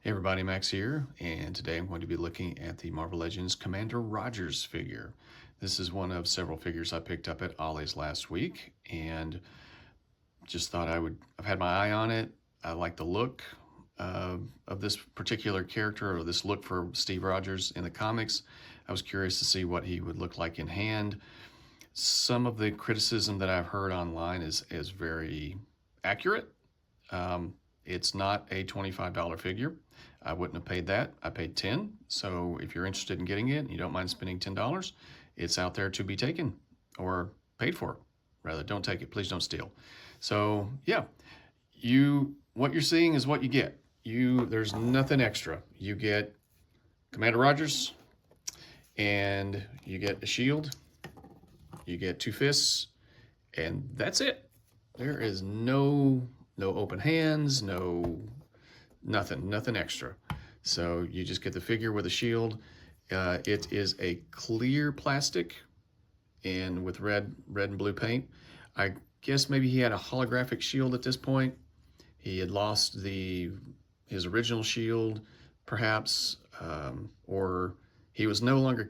Hey everybody, Max here, and today I'm going to be looking at the Marvel Legends Commander Rogers figure. This is one of several figures I picked up at Ollie's last week, and just thought I've had my eye on it. I like the look of this particular character, or this look for Steve Rogers in the comics. I was curious to see what he would look like in hand. Some of the criticism that I've heard online is very accurate. It's not a $25 figure. I wouldn't have paid that. I paid $10. So if you're interested in getting it and you don't mind spending $10, it's out there to be taken or paid for. Rather, don't take it. Please don't steal. So yeah, what you're seeing is what you get. There's nothing extra. You get Commander Rogers, and you get a shield. You get two fists, and that's it. There is no open hands, nothing extra. So you just get the figure with a shield. It is a clear plastic and with red and blue paint. I guess maybe he had a holographic shield at this point. He had lost his original shield, perhaps, or he was no longer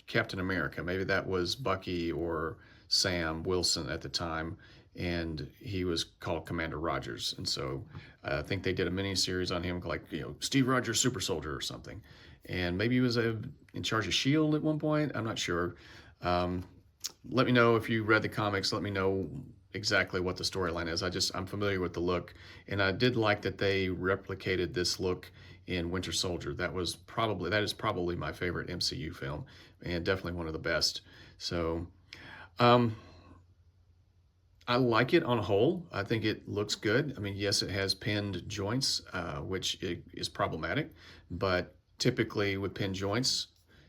Captain America. Maybe that was Bucky or Sam Wilson at the time, and he was called Commander Rogers. And so I think they did a mini series on him, like Steve Rogers Super Soldier or something. And maybe he was in charge of S.h.i.e.l.D. at one point. I'm not sure. Let me know if you read the comics. Let me know exactly what the storyline is. I'm familiar with the look, and I did like that they replicated this look in Winter Soldier. That is probably my favorite MCU film, and definitely one of the best. So I like it on a whole. I think it looks good. I mean, yes, it has pinned joints, which is problematic, but typically with pinned joints,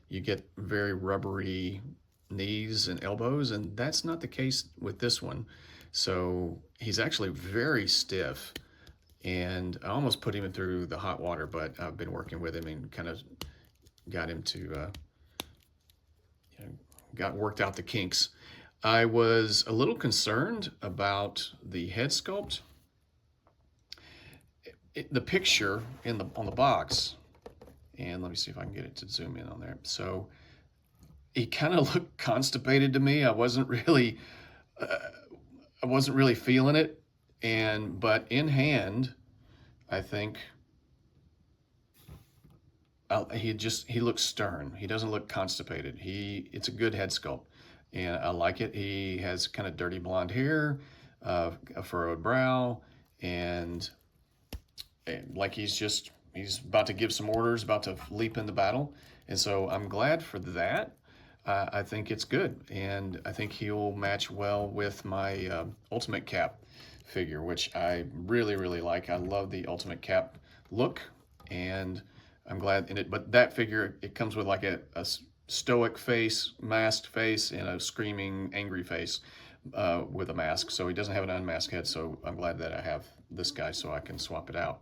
you get very rubbery knees and elbows, and that's not the case with this one. So he's actually very stiff, and I almost put him through the hot water, but I've been working with him and kind of got him to, got worked out the kinks. I was a little concerned about the head sculpt. The picture on the box, and let me see if I can get it to zoom in on there. So he kind of looked constipated to me. I wasn't really feeling it, but in hand, I think he looks stern. He doesn't look constipated. It's a good head sculpt, and I like it. He has kind of dirty blonde hair, a furrowed brow, and like he's about to give some orders, about to leap into battle. And so I'm glad for that. I think it's good, and I think he'll match well with my Ultimate Cap figure, which I really like. I love the Ultimate Cap look, and I'm glad in it. But that figure, it comes with like a stoic face, masked face, and a screaming angry face with a mask. So he doesn't have an unmasked head, so I'm glad that I have this guy so I can swap it out.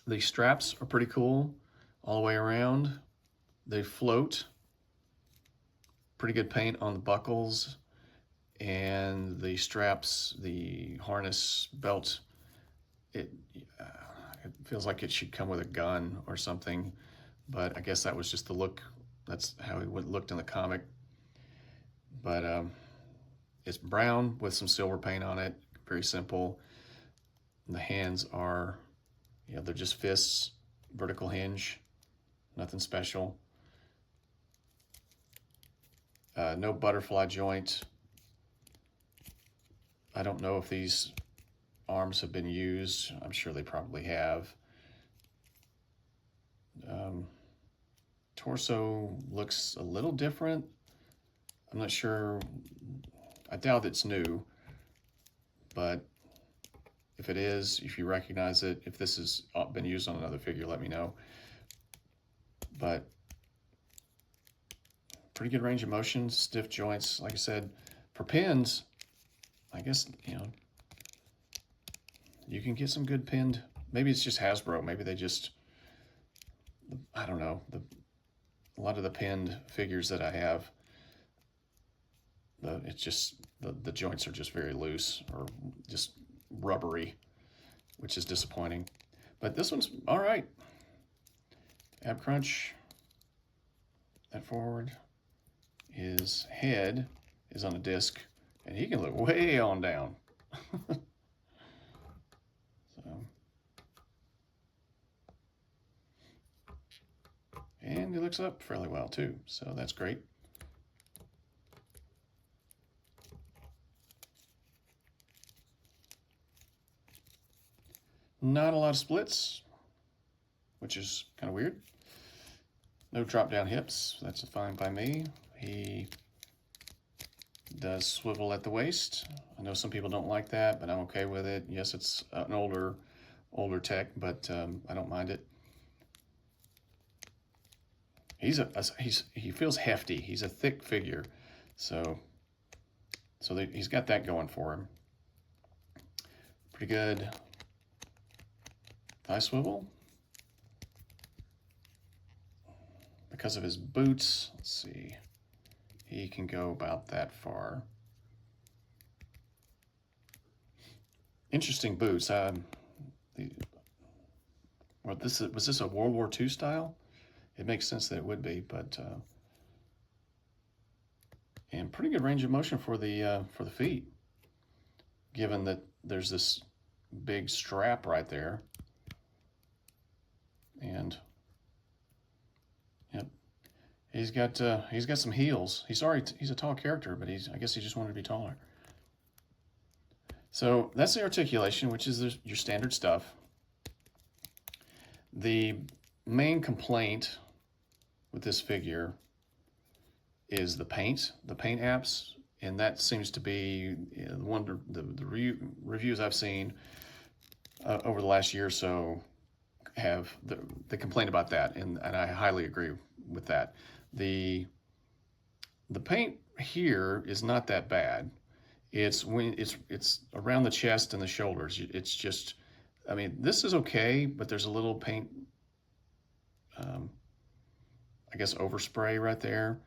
The straps are pretty cool all the way around. They float. Pretty good paint on the buckles, and the straps, the harness belt, it feels like it should come with a gun or something, but I guess that was just the look. That's how it looked in the comic. But it's brown with some silver paint on it. Very simple. And the hands are, they're just fists, vertical hinge, nothing special. No butterfly joint. I don't know if these arms have been used. I'm sure they probably have. Torso looks a little different. I'm not sure. I doubt it's new, but if it is, if you recognize it, if this has been used on another figure, let me know. But pretty good range of motion, stiff joints. Like I said, for pins, I guess, you can get some good pinned. Maybe it's just Hasbro. Maybe they just, I don't know. A lot of the pinned figures that I have, it's just, the joints are just very loose or just rubbery, which is disappointing. But this one's all right. Ab crunch. That forward. His head is on a disc, and he can look way on down. So, and he looks up fairly well too, so that's great. Not a lot of splits, which is kind of weird. No drop down hips, that's fine by me. He does swivel at the waist. I know some people don't like that, but I'm okay with it. Yes, it's an older tech, but I don't mind it. He feels hefty. He's a thick figure, so he's got that going for him. Pretty good thigh swivel. Because of his boots, let's see, he can go about that far. Interesting boots. Was this a World War II style? It makes sense that it would be, but and pretty good range of motion for the feet, given that there's this big strap right there. And yep, he's got some heels. He's a tall character, but I guess he just wanted to be taller. So that's the articulation, which is your standard stuff. The main complaint with this figure is the paint apps, and that seems to be the reviews I've seen over the last year or so have the complaint about that, and I highly agree with that. The paint here is not that bad. It's around the chest and the shoulders. It's just, I mean, this is okay, but there's a little paint, I guess, overspray right there.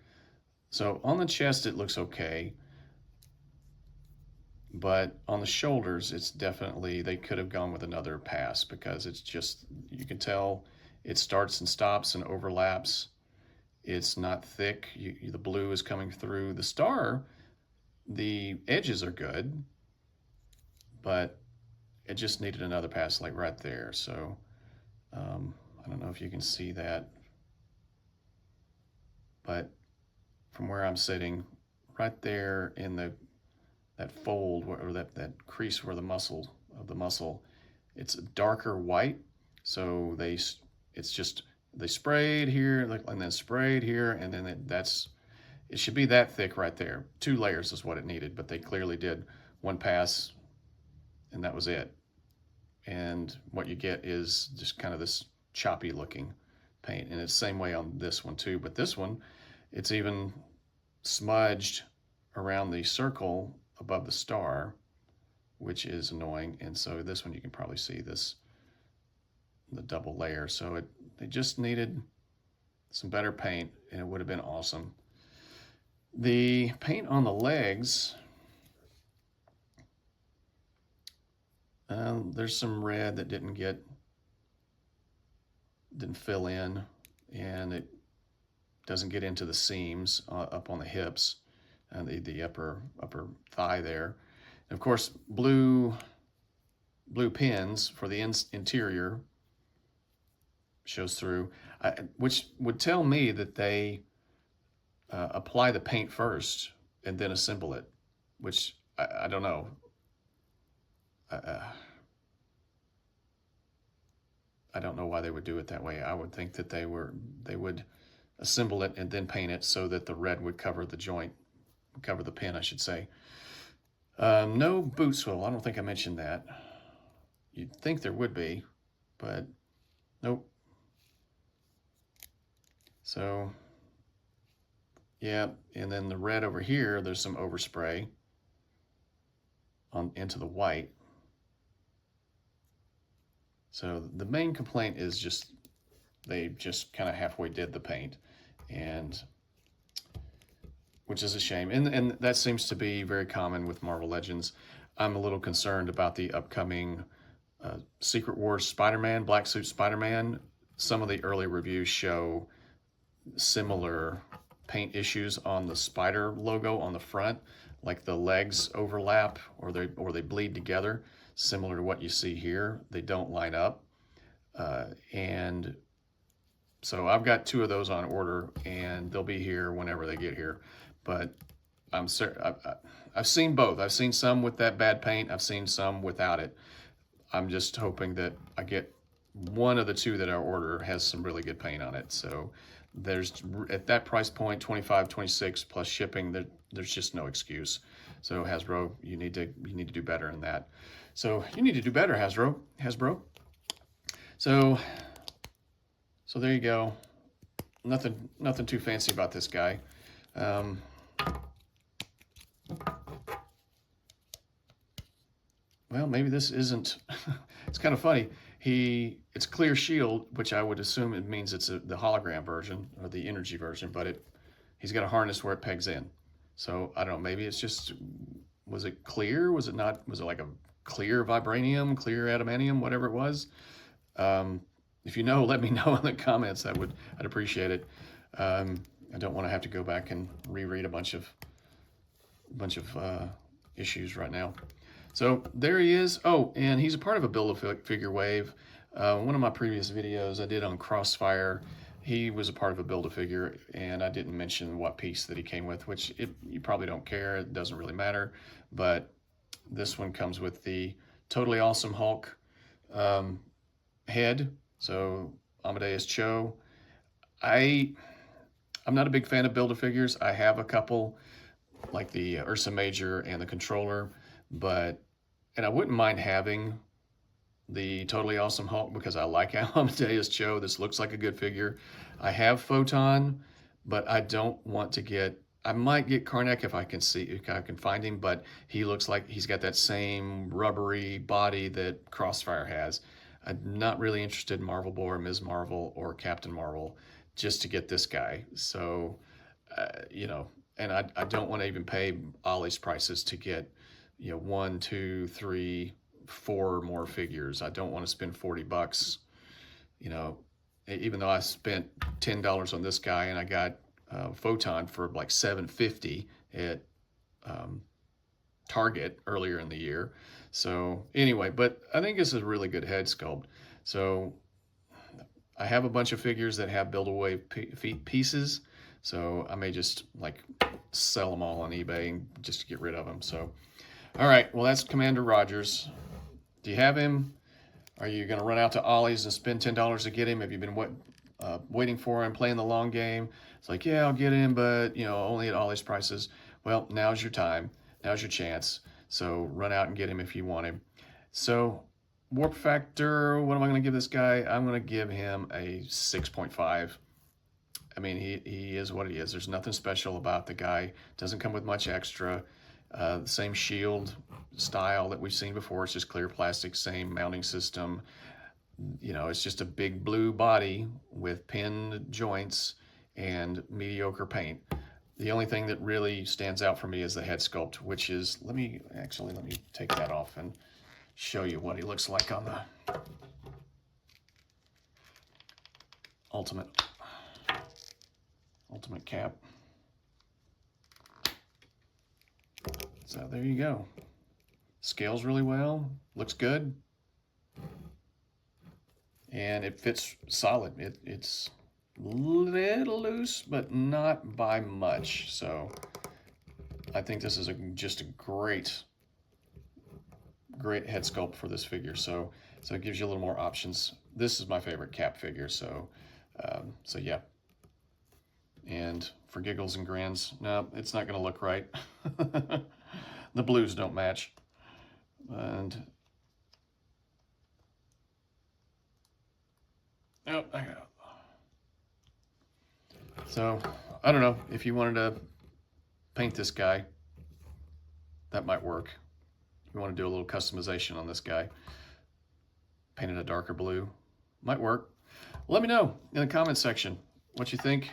So on the chest, it looks okay. But on the shoulders, it's definitely, they could have gone with another pass, because it's just, you can tell it starts and stops and overlaps. It's not thick. The blue is coming through. The star, the edges are good, but it just needed another pass, like right there. So I don't know if you can see that, but from where I'm sitting, right there in that fold, or that crease where the muscle, it's darker white. So they sprayed here, and then sprayed here, and then it should be that thick right there. 2 layers is what it needed, but they clearly did one pass, and that was it. And what you get is just kind of this choppy looking paint, and it's the same way on this one too. But this one, it's even smudged around the circle above the star, which is annoying. And so this one, you can probably see the double layer. So they just needed some better paint, and it would have been awesome. The paint on the legs, there's some red that didn't fill in, and it doesn't get into the seams up on the hips and the upper thigh there. And of course, blue pins for the interior shows through, which would tell me that they apply the paint first and then assemble it, which I don't know. I don't know why they would do it that way. I would think that they would assemble it and then paint it so that the red would cover the joint, cover the pin, I should say. No boot swivel. I don't think I mentioned that. You'd think there would be, but nope. So yeah, and then the red over here, there's some overspray into the white. So the main complaint is just they just kind of halfway did the paint, and which is a shame. And that seems to be very common with Marvel Legends. I'm a little concerned about the upcoming Secret Wars Spider-Man, Black Suit Spider-Man. Some of the early reviews show similar paint issues on the spider logo on the front, like the legs overlap or they bleed together, similar to what you see here. They don't line up, and so I've got 2 of those on order, and they'll be here whenever they get here. But I've seen both. I've seen some with that bad paint. I've seen some without it. I'm just hoping that I get one of the 2 that I order has some really good paint on it. So there's, at that price point, 25, 26 plus shipping, there's just no excuse. So Hasbro, you need to do better than that. So you need to do better, Hasbro. So there you go. Nothing too fancy about this guy. Well, maybe this isn't. It's kind of funny. It's clear shield, which I would assume it means it's the hologram version or the energy version, but he's got a harness where it pegs in. So I don't know. Maybe it's just, was it clear? Was it not? Was it like a clear vibranium, clear adamantium, whatever it was? If you know, let me know in the comments. I'd appreciate it. I don't want to have to go back and reread a bunch of issues right now. So there he is. Oh, and he's a part of a Build-A-Figure wave. One of my previous videos I did on Crossfire, he was a part of a Build-A-Figure, and I didn't mention what piece that he came with, which you probably don't care. It doesn't really matter. But this one comes with the Totally Awesome Hulk head. So Amadeus Cho. I'm not a big fan of Build-A-Figures. I have a couple, like the Ursa Major and the controller, and I wouldn't mind having the Totally Awesome Hulk because I like Amadeus Cho. This looks like a good figure. I have Photon, but I don't want to get, I might get Karnak if I can find him, but he looks like he's got that same rubbery body that Crossfire has. I'm not really interested in Marvel Boy or Ms. Marvel or Captain Marvel just to get this guy. So, and I don't want to even pay Ollie's prices to get, 1, 2, 3, 4 more figures. I don't want to spend $40, even though I spent $10 on this guy and I got Photon for like $7.50 at Target earlier in the year. So anyway, but I think this is a really good head sculpt. So I have a bunch of figures that have Build-A-Wave pieces. So I may just like sell them all on eBay just to get rid of them. So, all right, well, that's Commander Rogers. Do you have him? Are you going to run out to Ollie's and spend $10 to get him? Have you been waiting for him, playing the long game? It's like, yeah, I'll get him, but only at Ollie's prices. Well, now's your time. Now's your chance. So run out and get him if you want him. So warp factor, what am I going to give this guy? I'm going to give him a 6.5. I mean, he is what he is. There's nothing special about the guy. Doesn't come with much extra. The same shield style that we've seen before. It's just clear plastic, same mounting system. It's just a big blue body with pinned joints and mediocre paint. The only thing that really stands out for me is the head sculpt, which is, let me take that off and show you what he looks like on the Ultimate Cap. So there you go. Scales really well, looks good, and it fits solid. It's a little loose, but not by much. So I think this is just a great head sculpt for this figure. So it gives you a little more options. This is my favorite Cap figure. So yeah. And for giggles and grins, no, it's not going to look right. The blues don't match. And oh, I got it. So I don't know if you wanted to paint this guy, that might work. If you want to do a little customization on this guy, paint it a darker blue, might work. Let me know in the comment section what you think.